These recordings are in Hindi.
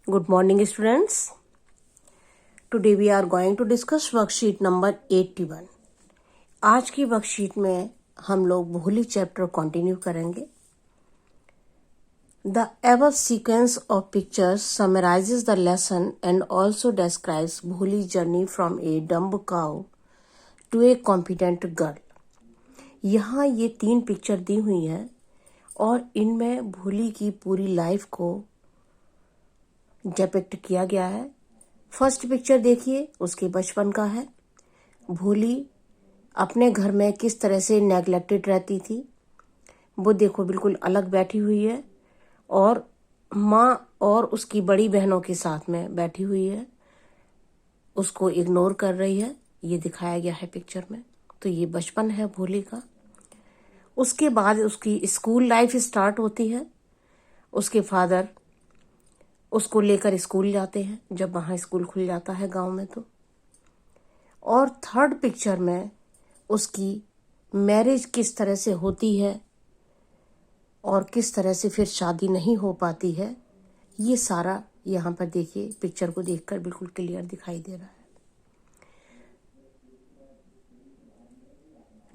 Good morning, students. Today we are going to discuss worksheet number 81. आज की वर्कशीट में हम लोग भोली चैप्टर कंटिन्यू करेंगे. The above sequence of pictures summarizes the lesson and also describes Bholi's journey from a dumb cow to a competent girl. यहाँ ये 3 पिक्चर दी हुई हैं और इनमें भोली की पूरी लाइफ को डिपिक्ट किया गया है. फर्स्ट पिक्चर देखिए, उसके बचपन का है. भोली अपने घर में किस तरह से नेग्लेक्टेड रहती थी. वो देखो बिल्कुल अलग बैठी हुई है और माँ और उसकी बड़ी बहनों के साथ में बैठी हुई है, उसको इग्नोर कर रही है. ये दिखाया गया है पिक्चर में. तो ये बचपन है भोली का. उसके बाद उसकी स्कूल लाइफ स्टार्ट होती है. उसके फादर उसको लेकर स्कूल जाते हैं जब वहाँ स्कूल खुल जाता है गांव में. तो और थर्ड पिक्चर में उसकी मैरिज किस तरह से होती है और किस तरह से फिर शादी नहीं हो पाती है, ये सारा यहाँ पर देखिए पिक्चर को देखकर बिल्कुल क्लियर दिखाई दे रहा है.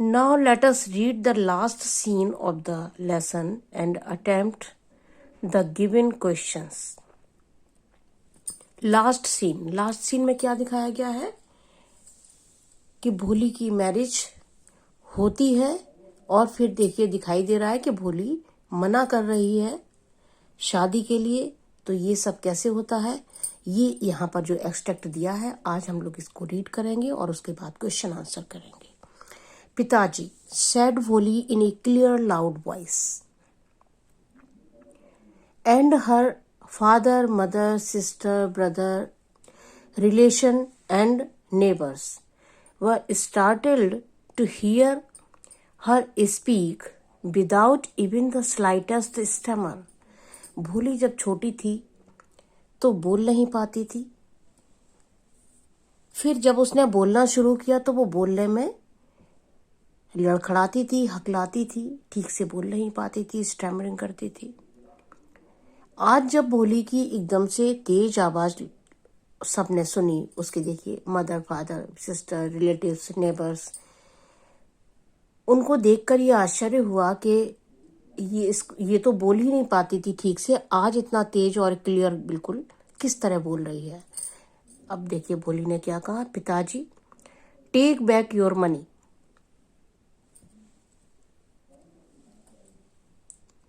Now let us read the last scene of the lesson and attempt the given questions. Last scene में क्या दिखाया गया है कि भोली की मैरिज होती है और फिर देखिए दिखाई दे रहा है कि भोली मना कर रही है शादी के लिए. तो ये सब कैसे होता है, ये यहाँ पर जो एक्सट्रैक्ट दिया है आज हम लोग इसको रीड करेंगे और उसके बाद क्वेश्चन आंसर करेंगे. पिताजी, said Bholi in a clear loud voice, and her father, mother, sister, brother, relation and neighbors were startled to hear her speak without even the slightest stammer. भोली जब छोटी थी तो बोल नहीं पाती थी. फिर जब उसने बोलना शुरू किया तो वो बोलने में लड़खड़ाती थी, हकलाती थी, ठीक से बोल नहीं पाती थी, स्टैमरिंग करती थी. आज जब भोली की एकदम से तेज आवाज सबने सुनी, उसके देखिए mother, father, sister, relatives, neighbours, उनको देखकर ये आश्चर्य हुआ कि ये तो बोल ही नहीं पाती थी ठीक से, आज इतना तेज और क्लियर बिल्कुल किस तरह बोल रही है. अब देखिए भोली ने क्या कहा. पिताजी, टेक बैक योर मनी.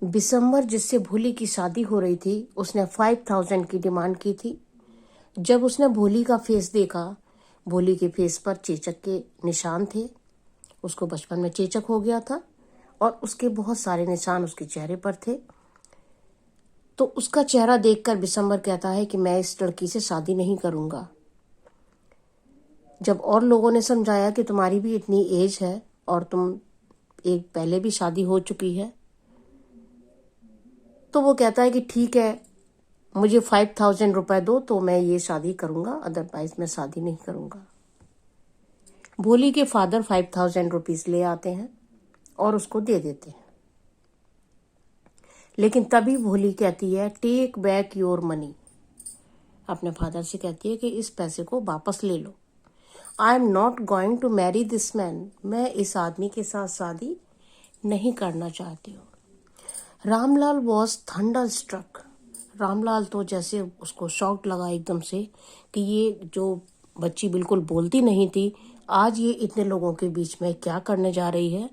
दिसंबर जिससे भोली की शादी हो रही थी, उसने 5000 की डिमांड की थी. जब उसने भोली का फेस देखा, भोली के फेस पर चेचक के निशान थे. उसको बचपन में चेचक हो गया था और उसके बहुत सारे निशान उसके चेहरे पर थे. तो उसका चेहरा देखकर दिसंबर कहता है कि मैं इस लड़की से शादी नहीं करूंगा. जब और लोगों ने समझाया कि तुम्हारी भी इतनी एज है और तुम एक पहले भी शादी हो चुकी है, तो वो कहता है कि ठीक है, मुझे 5000 रुपए दो तो मैं ये शादी करूंगा, अदरवाइज मैं शादी नहीं करूंगा. भोली के फादर 5000 रुपीज ले आते हैं और उसको दे देते हैं. लेकिन तभी भोली कहती है टेक बैक योर मनी. अपने फादर से कहती है कि इस पैसे को वापस ले लो. I am not going to marry this man. मैं इस आदमी के साथ शादी नहीं करना चाहती हूँ. Ramlal was thunderstruck. Ramlal तो जैसे उसको शॉक लगा एकदम से कि ये जो बच्ची बिल्कुल बोलती नहीं थी, आज ये इतने लोगों के बीच में क्या करने जा रही है.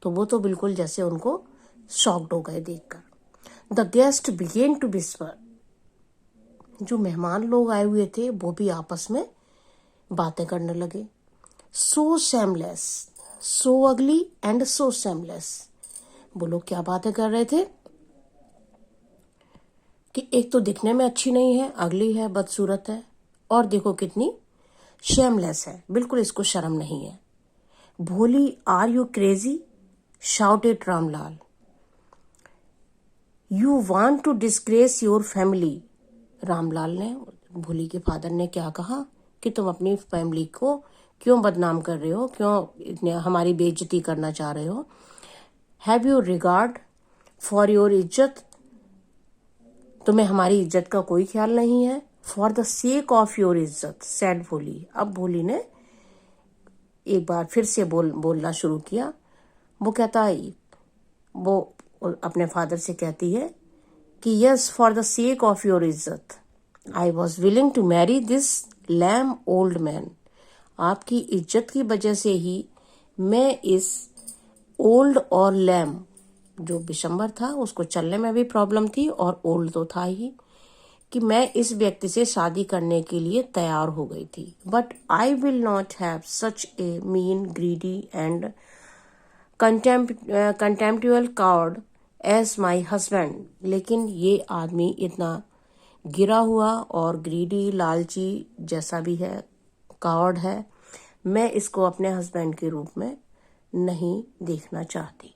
तो वो तो बिल्कुल जैसे उनको शॉक्ड हो गए देखकर. The guest began to whisper. जो मेहमान लोग आए हुए थे वो भी आपस में बातें करने लगे. सो शेमलेस, सो अगली एंड सो शेमलेस. वो लोग क्या बातें कर रहे थे कि एक तो दिखने में अच्छी नहीं है, अगली है, बदसूरत है, और देखो कितनी शेमलेस है, बिल्कुल इसको शर्म नहीं है. Bholi, are you crazy, shouted Ramlal. You want to disgrace your family. Ramlal ने, भोली के फादर ने क्या कहा कि तुम अपनी फैमिली को क्यों बदनाम कर रहे हो, क्यों इतने हमारी बेइज्जती करना चाह रहे हो. Have you regard for your इज्जत. तुम्हें हमारी इज्जत का कोई ख्याल नहीं है। For the sake of your इज्जत सैड भोली। अब भोली ने एक बार फिर से बोलना शुरू किया। वो कहता है, वो अपने फादर से कहती है कि yes, for the sake of your इज्जत I was willing to marry this lame old man. आपकी इज्जत की वजह से ही मैं इस ओल्ड और लैम, जो बिशंबर था उसको चलने में भी प्रॉब्लम थी और ओल्ड तो था ही, कि मैं इस व्यक्ति से शादी करने के लिए तैयार हो गई थी। But I will not have such a mean greedy and contemptuous coward as my husband. लेकिन ये आदमी इतना गिरा हुआ और ग्रीडी, लालची जैसा भी है, कावर्ड है, मैं इसको अपने हस्बैंड के रूप में नहीं देखना चाहती।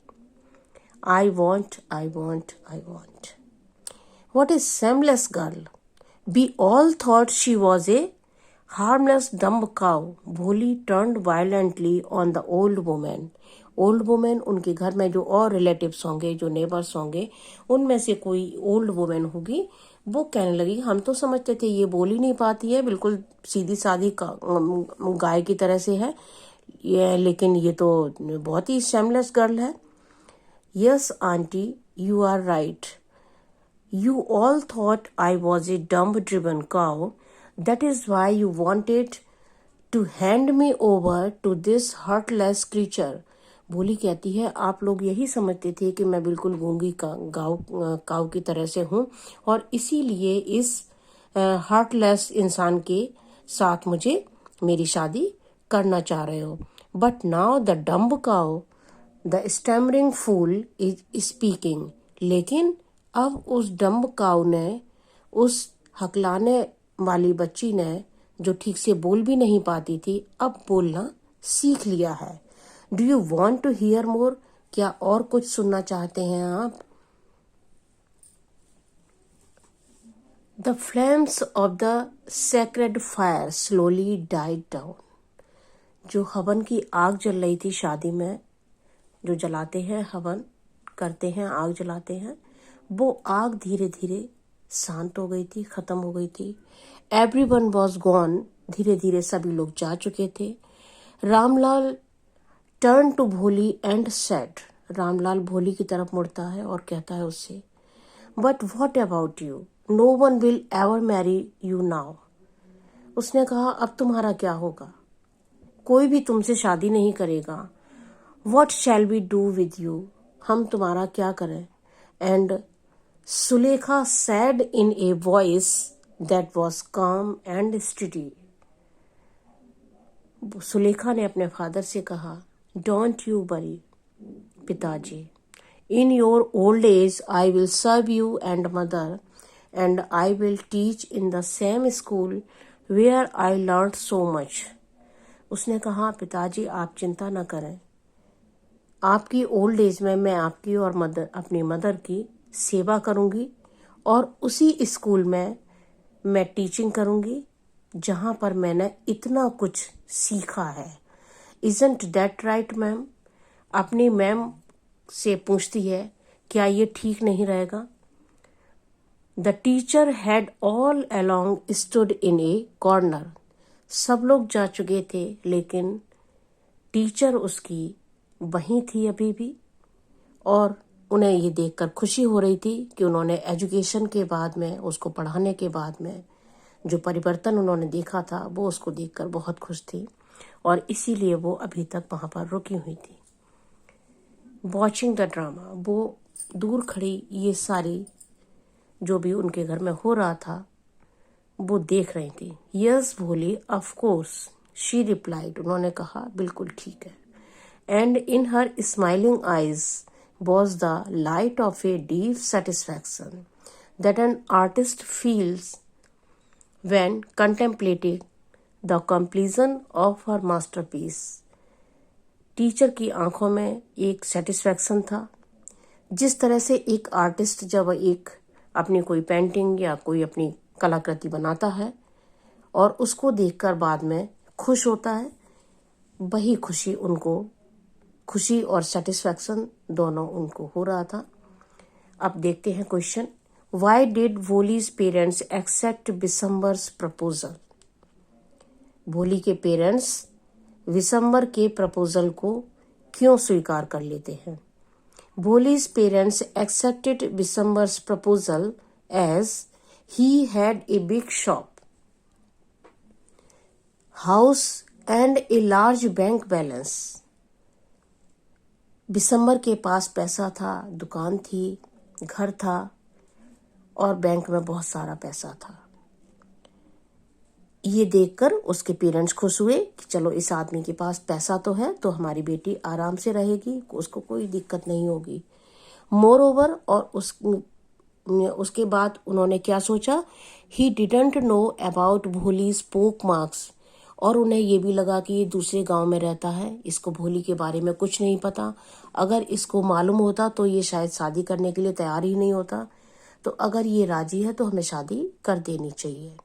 I want. What a shameless girl. We all thought she was a harmless dumb cow. भोली turned violently on the old woman. Old women, उनके घर में जो और रिलेटिव्स होंगे, जो नेबर्स होंगे, उनमें से कोई ओल्ड वुमेन होगी, वो कहने लगी, हम तो समझते थे ये बोल ही नहीं पाती है, बिल्कुल सीधी सादी गाय की तरह से है ये, लेकिन ये तो बहुत ही shameless गर्ल है। Yes, auntie, you are right. You all thought I was a dumb-driven cow. That is why you wanted to hand me over to this heartless creature. भोली कहती है, आप लोग यही समझते थे कि मैं बिल्कुल गूंगी काऊ की तरह से हूँ और इसीलिए इस हार्टलेस इंसान के साथ मुझे मेरी शादी करना चाह रहे हो। But now the dumb cow, the stammering fool is speaking. लेकिन अब उस डम्ब काऊ ने, उस हकलाने वाली बच्ची ने, जो ठीक से बोल भी नहीं पाती थी, अब बोलना सीख लिया है। Do you want to hear more? क्या और कुछ सुनना चाहते हैं आप? The flames of the sacred fire slowly died down. जो हवन की आग जल रही थी शादी में, जो जलाते हैं, हवन करते हैं, आग जलाते हैं, वो आग धीरे धीरे शांत हो गई थी, खत्म हो गई थी। Everyone was gone. धीरे धीरे सभी लोग जा चुके थे। Ramlal turn to Bholi and said. Ramlal Bholi की तरफ मुड़ता है और कहता है उससे, but what about you? No one will ever marry you now. उसने कहा, अब तुम्हारा क्या होगा? कोई भी तुमसे शादी नहीं करेगा। What shall we do with you? हम तुम्हारा क्या करें? And Sulekha said in a voice that was calm and steady. Sulekha ने अपने फादर से कहा, डोंट यू वरी पिताजी, in your old age I will serve you and mother and I will teach in the same school where I learn so much. उसने कहा, पिताजी आप चिंता न करें, आपकी ओल्ड एज में मैं आपकी और अपनी मदर की सेवा करूंगी और उसी स्कूल में मैं टीचिंग करूंगी जहां पर मैंने इतना कुछ सीखा है। Isn't that right ma'am? अपनी मैम से पूछती है, क्या ये ठीक नहीं रहेगा? The teacher had all along stood in A corner. सब लोग जा चुके थे, लेकिन टीचर उसकी वहीं थी अभी भी, और उन्हें ये देखकर खुशी हो रही थी कि उन्होंने एजुकेशन के बाद में, उसको पढ़ाने के बाद में जो परिवर्तन उन्होंने देखा था, वो उसको देखकर बहुत खुश थी और इसीलिए वो अभी तक वहां पर रुकी हुई थी। वॉचिंग द ड्रामा, वो दूर खड़ी ये सारी जो भी उनके घर में हो रहा था वो देख रही थी। यस भोली, ऑफ कोर्स, शी रिप्लाइड। उन्होंने कहा, बिल्कुल ठीक है। And in her smiling eyes was the light of a deep satisfaction that an artist feels when contemplating the completion of her masterpiece. Teacher की आंखों में एक सेटिस्फैक्शन था, जिस तरह से एक आर्टिस्ट जब एक अपनी कोई पेंटिंग या कोई अपनी कलाकृति बनाता है और उसको देखकर बाद में खुश होता है, वही खुशी उनको, खुशी और सेटिस्फैक्शन दोनों उनको हो रहा था। अब देखते हैं question. Why did Bholi's parents accept Bisambar's proposal? भोली के पेरेंट्स विशंबर के प्रपोजल को क्यों स्वीकार कर लेते हैं? Bholi's parents accepted Bisambar's proposal as he had a big shop, house and a large bank balance. Bishambar के पास पैसा था, दुकान थी, घर था और बैंक में बहुत सारा पैसा था। ये देखकर उसके पेरेंट्स खुश हुए कि चलो इस आदमी के पास पैसा तो है तो हमारी बेटी आराम से रहेगी, उसको कोई दिक्कत नहीं होगी। मोर ओवर, और उसके बाद उन्होंने क्या सोचा, he didn't know about Bholi's पोक मार्क्स, और उन्हें ये भी लगा कि ये दूसरे गांव में रहता है, इसको भोली के बारे में कुछ नहीं पता। अगर इसको मालूम होता तो ये शायद शादी करने के लिए तैयार ही नहीं होता। तो अगर ये राजी है तो हमें शादी कर देनी चाहिए।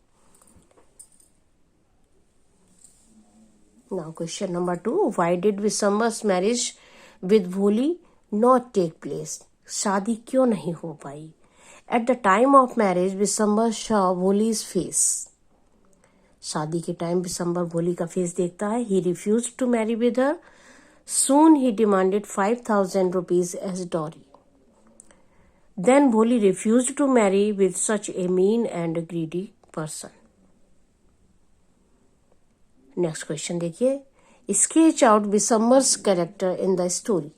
Now question number 2. Why did Visambar's marriage with Bholi not take place? शादी क्यों नहीं हो पाई? At the time of marriage, Visambar saw Bholi's face. शादी के टाइम विशंबर भोली का फेस देखता है। He refused to marry with her. Soon he demanded 5,000 rupees as dowry. Then Bholi refused to marry with such a mean and greedy person. Next question देखिए, sketch out Bishambar's character in the story.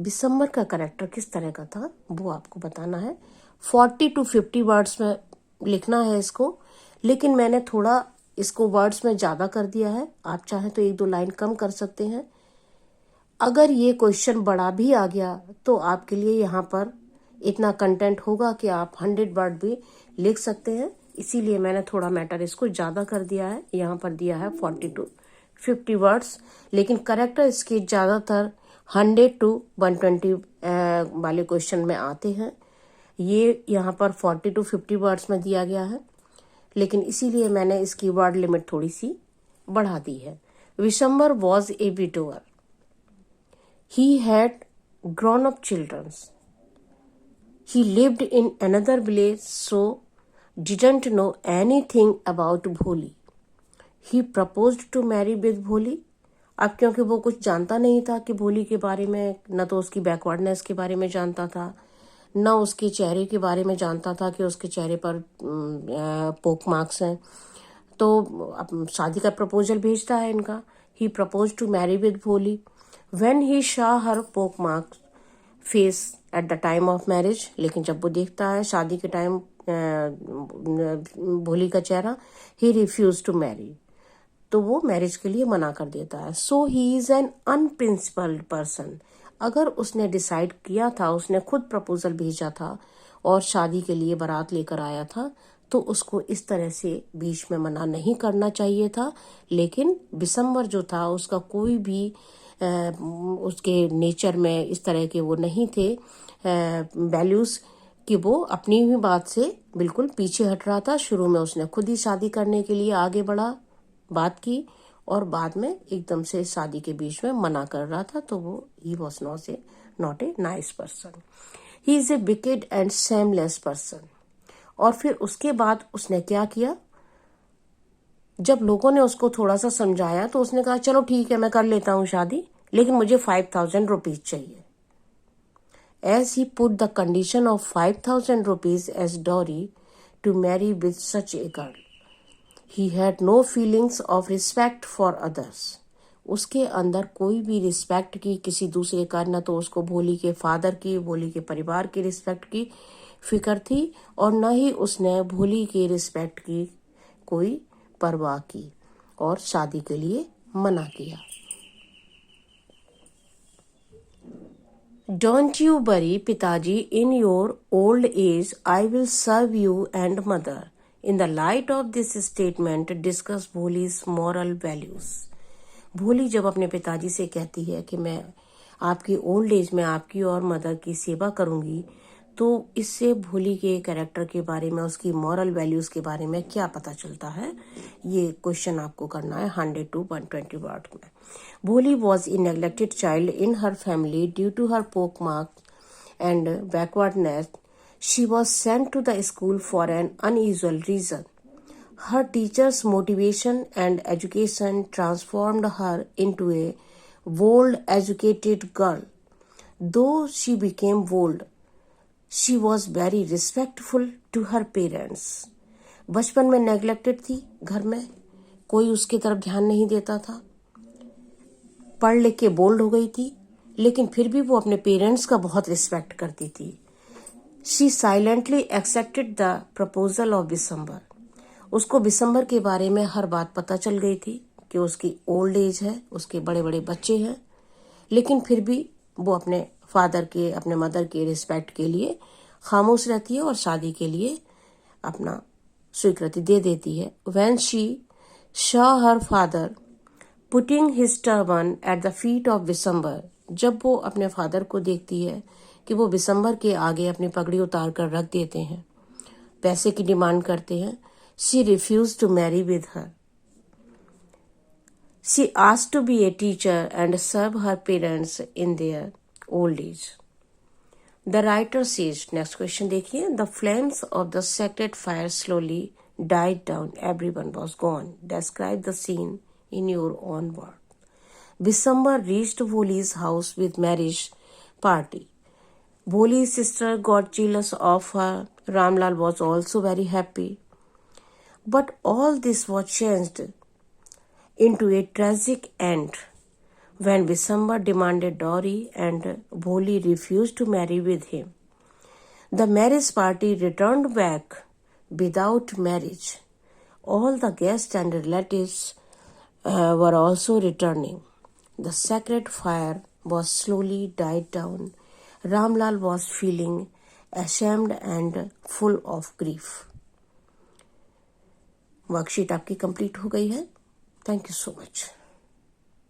Bishambar का कैरेक्टर किस तरह का था वो आपको बताना है। 40 to 50 वर्ड्स में लिखना है इसको, लेकिन मैंने थोड़ा इसको वर्ड्स में ज़्यादा कर दिया है। आप चाहें तो 1-2 लाइन कम कर सकते हैं। अगर ये क्वेश्चन बड़ा भी आ गया तो आपके लिए यहाँ पर इतना कंटेंट होगा कि आप 100 वर्ड भी लिख सकते हैं, इसीलिए मैंने थोड़ा मैटर इसको ज़्यादा कर दिया है। यहाँ पर दिया है 40 to 50 वर्ड्स, लेकिन करेक्टर स्केच ज़्यादातर 100 to 120 वाले क्वेश्चन में आते हैं। ये यहाँ पर 40 to 50 वर्ड्स में दिया गया है, लेकिन इसीलिए मैंने इसकी वर्ड लिमिट थोड़ी सी बढ़ा दी है। Vishambar was a widower, he had grown up children, he lived in another village so didn't know anything about Bholi. He proposed to marry with Bholi. अब क्योंकि वो कुछ जानता नहीं था कि भोली के बारे में, न तो उसकी बैकवर्डनेस के बारे में जानता था, न उसके चेहरे के बारे में जानता था कि उसके चेहरे पर पोक मार्क्स हैं, तो अब शादी का प्रपोजल भेजता है इनका। He proposed to marry with Bholi. When he saw her poke marks face at the time of marriage, लेकिन जब वो देखता है शादी के टाइम भोली का चेहरा, ही रिफ्यूज टू मैरी, तो वो मैरिज के लिए मना कर देता है। सो ही इज एन अनप्रिंसिपल्ड पर्सन। अगर उसने डिसाइड किया था, उसने खुद प्रपोजल भेजा था और शादी के लिए बारात लेकर आया था, तो उसको इस तरह से बीच में मना नहीं करना चाहिए था। लेकिन बिशंबर जो था उसका कोई भी उसके नेचर में इस तरह के वो नहीं थे वैल्यूज कि वो अपनी ही बात से बिल्कुल पीछे हट रहा था। शुरू में उसने खुद ही शादी करने के लिए आगे बढ़ा, बात की, और बाद में एकदम से शादी के बीच में मना कर रहा था। तो वो he was not a nice person, he is a wicked and shameless person. और फिर उसके बाद उसने क्या किया, जब लोगों ने उसको थोड़ा सा समझाया तो उसने कहा चलो ठीक है मैं कर लेता हूँ शादी, लेकिन मुझे 5,000 रुपीज चाहिए। As he put the condition of 5,000 rupees as dowry to marry with such a girl, he had no feelings of respect for others. उसके अंदर कोई भी रिस्पेक्ट की किसी दूसरे का, न तो उसको भोली के फादर की, भोली के परिवार की रिस्पेक्ट की फिक्र थी, और न ही उसने भोली की रिस्पेक्ट की कोई परवाह की, और शादी के लिए मना किया। Don't you worry, Pitaji, in your old age I will serve you and mother. In the light of this statement, discuss Bholi's moral values. भोली जब अपने पिताजी से कहती है कि मैं आपकी ओल्ड एज में आपकी और मदर की सेवा करूंगी, तो इससे भोली के कैरेक्टर के बारे में, उसकी मॉरल वैल्यूज के बारे में क्या पता चलता है, ये क्वेश्चन आपको करना है 100 to 120 वर्ड में। Bholi was a neglected child in her family due to her pock mark and backwardness. She was sent to the school for an unusual reason. Her teacher's motivation and education transformed her into a bold, educated girl. Though she became bold, she was very respectful to her parents. बचपन में नेग्लेक्टेड थी, घर में कोई उसकी तरफ ध्यान नहीं देता था, पढ़ लिख के बोल्ड हो गई थी, लेकिन फिर भी वो अपने पेरेंट्स का बहुत रिस्पेक्ट करती थी. She silently accepted the proposal of Bishambar. उसको बिसम्बर के बारे में हर बात पता चल गई थी कि उसकी ओल्ड एज है, उसके बड़े बड़े बच्चे हैं, लेकिन फिर भी वो अपने फादर के, अपने मदर के रिस्पेक्ट के लिए खामोश रहती है और शादी के लिए अपना स्वीकृति दे देती है. When she saw her father putting his turban at the feet of बिसम्बर, जब वो अपने फादर को देखती है कि वो बिसम्बर के आगे अपनी पगड़ी उतार कर रख देते हैं, पैसे की डिमांड करते हैं, she refused to marry with her. She asked to be a teacher and serve her parents in their old age. The writer says, next question देखिए, the flames of the sacred fire slowly died down. Everyone was gone. Describe the scene in your own word. Bisambar reached Bholi's house with marriage party. Bholi's sister got jealous of her. Ramlal was also very happy. But all this was changed into a tragic end when Bisambar demanded dowry and Bholi refused to marry with him. The marriage party returned back without marriage. All the guests and relatives were also returning. The sacred fire was slowly died down. Ramlal was feeling ashamed and full of grief. Worksheet आपकी कंप्लीट हो गई है. Thank you so much.